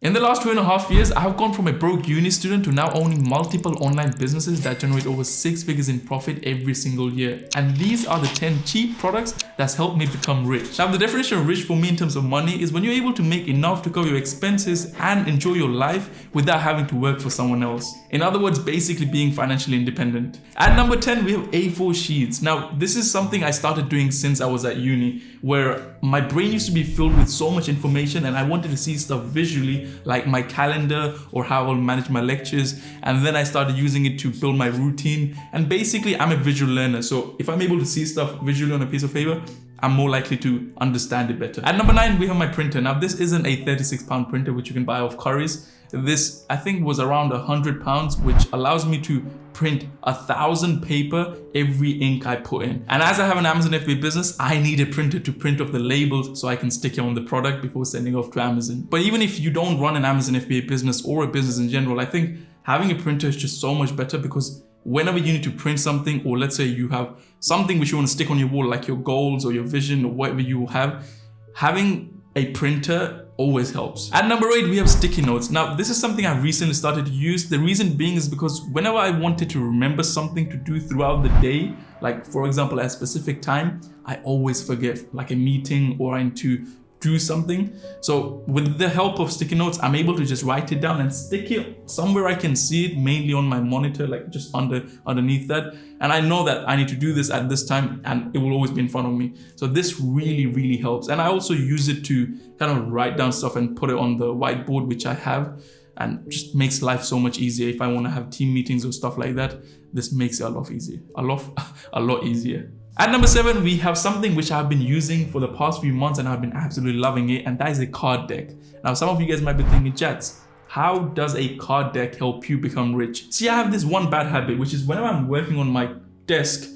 In the last 2.5 years, I've gone from a broke uni student to now owning multiple online businesses that generate over 6 figures in profit every single year. And these are the 10 cheap products that's helped me become rich. Now, the definition of rich for me in terms of money is when you're able to make enough to cover your expenses and enjoy your life without having to work for someone else. In other words, basically being financially independent. At number 10, we have A4 sheets. Now, this is something I started doing since I was at uni, where my brain used to be filled with so much information and I wanted to see stuff visually, like my calendar or how I'll manage my lectures. And then I started using it to build my routine. And basically, I'm a visual learner. So if I'm able to see stuff visually on a piece of paper, I'm more likely to understand it better. At number 9, we have my printer. Now, this isn't a 36-pound printer, which you can buy off Curry's. This, I think, was around £100, which allows me to print 1,000 paper every ink I put in. And as I have an Amazon FBA business, I need a printer to print off the labels so I can stick it on the product before sending off to Amazon. But even if you don't run an Amazon FBA business or a business in general, I think having a printer is just so much better, because whenever you need to print something, or let's say you have something which you want to stick on your wall, like your goals or your vision or whatever you have, having a printer always helps. At number 8, we have sticky notes. Now, this is something I recently started to use. The reason being is because whenever I wanted to remember something to do throughout the day, like for example, at a specific time, I always forget, like a meeting or I need to do something. So with the help of sticky notes, I'm able to just write it down and stick it somewhere I can see it, mainly on my monitor, like just underneath that. And I know that I need to do this at this time and it will always be in front of me. So this really, really helps. And I also use it to kind of write down stuff and put it on the whiteboard, which I have, and just makes life so much easier. If I want to have team meetings or stuff like that, this makes it a lot easier, a lot easier. At number 7, we have something which I've been using for the past few months and I've been absolutely loving it, and that is a card deck. Now, some of you guys might be thinking, Jatz, how does a card deck help you become rich? See, I have this one bad habit, which is whenever I'm working on my desk,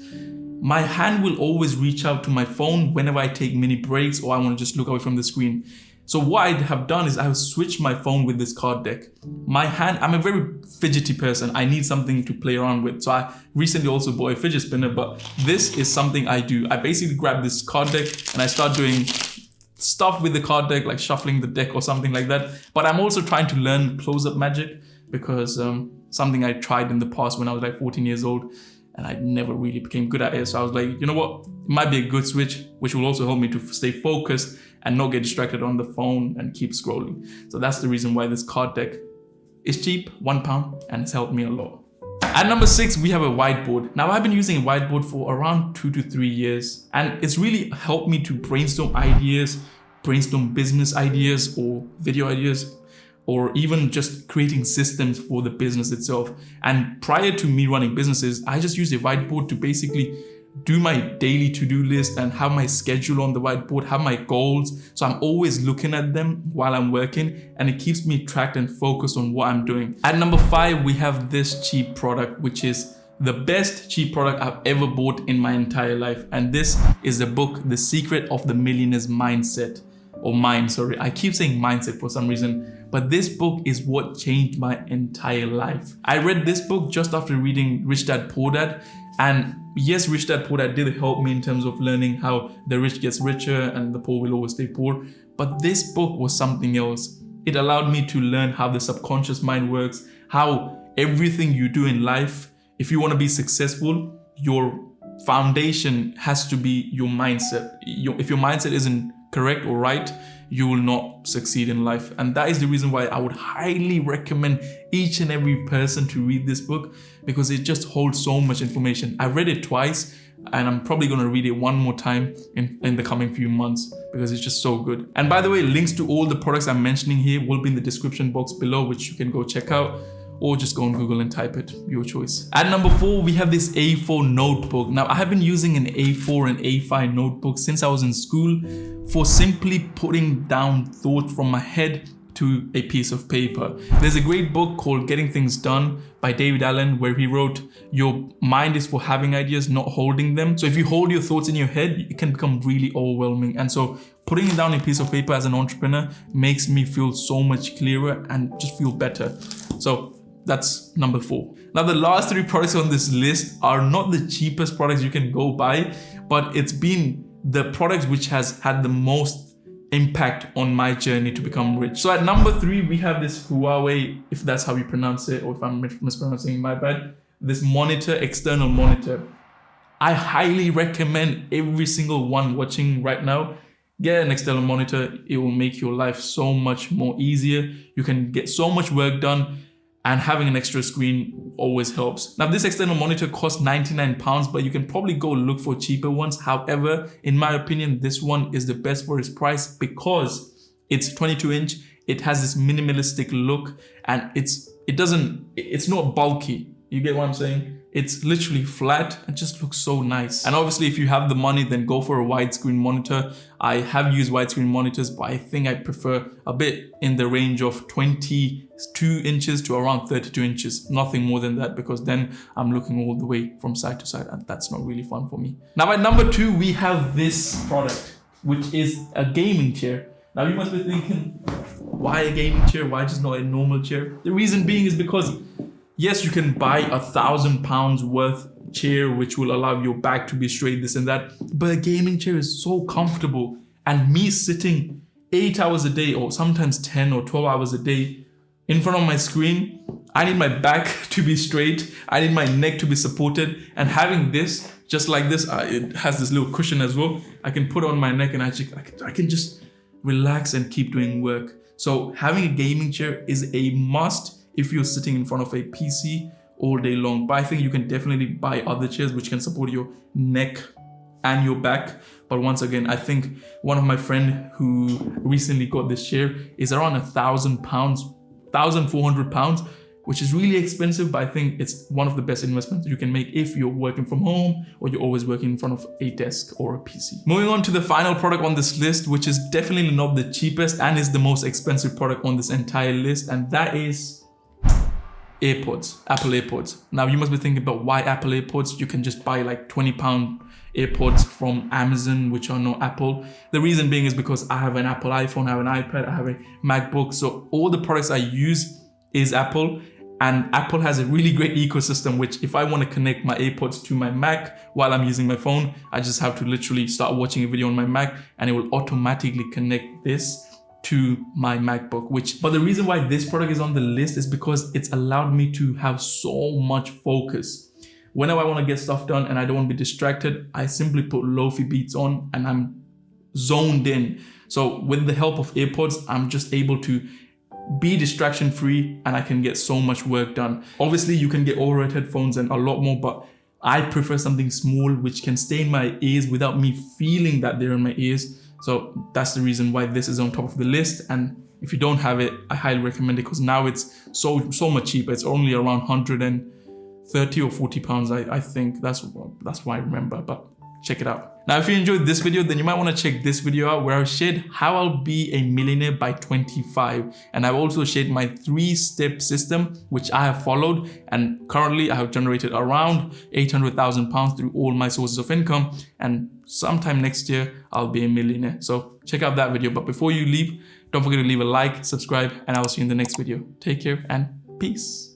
my hand will always reach out to my phone whenever I take mini breaks or I want to just look away from the screen. So what I have done is I have switched my phone with this card deck. My hand, I'm a very fidgety person. I need something to play around with. So I recently also bought a fidget spinner, but this is something I do. I basically grab this card deck and I start doing stuff with the card deck, like shuffling the deck or something like that. But I'm also trying to learn close-up magic, because something I tried in the past when I was like 14 years old, and I never really became good at it. So I was like, you know what? It might be a good switch, which will also help me to stay focused and not get distracted on the phone and keep scrolling. So that's the reason why this card deck is cheap, £1, and it's helped me a lot. At number 6, we have a whiteboard. Now, I've been using a whiteboard for around 2 to 3 years, and it's really helped me to brainstorm ideas, brainstorm business ideas or video ideas, or even just creating systems for the business itself. And prior to me running businesses, I just used a whiteboard to basically do my daily to-do list and have my schedule on the whiteboard, have my goals. So I'm always looking at them while I'm working, and it keeps me tracked and focused on what I'm doing. At number 5, we have this cheap product, which is the best cheap product I've ever bought in my entire life. And this is the book, The Secret of the Millionaire's Mindset. Or mind, sorry. I keep saying mindset for some reason, but this book is what changed my entire life. I read this book just after reading Rich Dad Poor Dad, and yes, Rich Dad Poor Dad did help me in terms of learning how the rich gets richer and the poor will always stay poor, but this book was something else. It allowed me to learn how the subconscious mind works, how everything you do in life, if you want to be successful, your foundation has to be your mindset. If your mindset isn't correct or right, you will not succeed in life. And that is the reason why I would highly recommend each and every person to read this book, because it just holds so much information. I read it twice and I'm probably going to read it one more time in the coming few months, because it's just so good. And by the way, links to all the products I'm mentioning here will be in the description box below, which you can go check out, or just go on Google and type it, your choice. At number 4, we have this A4 notebook. Now, I have been using an A4 and A5 notebook since I was in school for simply putting down thoughts from my head to a piece of paper. There's a great book called Getting Things Done by David Allen, where he wrote, your mind is for having ideas, not holding them. So if you hold your thoughts in your head, it can become really overwhelming. And so putting it down on a piece of paper as an entrepreneur makes me feel so much clearer and just feel better. So that's number 4. Now, the last 3 products on this list are not the cheapest products you can go buy, but it's been the products which has had the most impact on my journey to become rich. So at number 3, we have this Huawei, if that's how you pronounce it, or if I'm mispronouncing, my bad. This monitor, external monitor. I highly recommend every single one watching right now, get an external monitor. It will make your life so much more easier. You can get so much work done, and having an extra screen always helps. Now, this external monitor costs £99, but you can probably go look for cheaper ones. However, in my opinion, this one is the best for its price because it's 22-inch. It has this minimalistic look, and it's not bulky. You get what I'm saying? It's literally flat and just looks so nice. And obviously, if you have the money, then go for a widescreen monitor. I have used widescreen monitors, but I think I prefer a bit in the range of 22 inches to around 32 inches. Nothing more than that, because then I'm looking all the way from side to side, and that's not really fun for me. Now, at number 2, we have this product, which is a gaming chair. Now, you must be thinking, why a gaming chair? Why just not a normal chair? The reason being is because yes, you can buy £1,000 worth chair, which will allow your back to be straight, this and that. But a gaming chair is so comfortable. And me sitting 8 hours a day, or sometimes 10 or 12 hours a day in front of my screen, I need my back to be straight. I need my neck to be supported. And having this, just like this, it has this little cushion as well. I can put it on my neck and I can just relax and keep doing work. So having a gaming chair is a must if you're sitting in front of a PC all day long. But I think you can definitely buy other chairs which can support your neck and your back. But once again, I think one of my friend who recently got this chair is around £1,000, £1,400, which is really expensive, but I think it's one of the best investments you can make if you're working from home or you're always working in front of a desk or a PC. Moving on to the final product on this list, which is definitely not the cheapest and is the most expensive product on this entire list, and that is AirPods, Apple AirPods. Now, you must be thinking about why Apple AirPods. You can just buy like £20 AirPods from Amazon, which are not Apple. The reason being is because I have an Apple iPhone, I have an iPad, I have a MacBook. So all the products I use is Apple, and Apple has a really great ecosystem, which if I want to connect my AirPods to my Mac while I'm using my phone, I just have to literally start watching a video on my Mac and it will automatically connect this to my MacBook. But the reason why this product is on the list is because it's allowed me to have so much focus. Whenever I want to get stuff done and I don't want to be distracted, I simply put lofi beats on and I'm zoned in. So with the help of AirPods, I'm just able to be distraction free and I can get so much work done. Obviously, you can get overhead headphones and a lot more, but I prefer something small which can stay in my ears without me feeling that they're in my ears. So that's the reason why this is on top of the list. And if you don't have it, I highly recommend it because now it's so much cheaper. It's only around 130 or 40 pounds. I think that's what I remember, but check it out. Now, if you enjoyed this video, then you might want to check this video out where I shared how I'll be a millionaire by 25. And I've also shared my 3-step system, which I have followed. And currently I have generated around £800,000 through all my sources of income. And sometime next year, I'll be a millionaire. So check out that video. But before you leave, don't forget to leave a like, subscribe, and I'll see you in the next video. Take care and peace.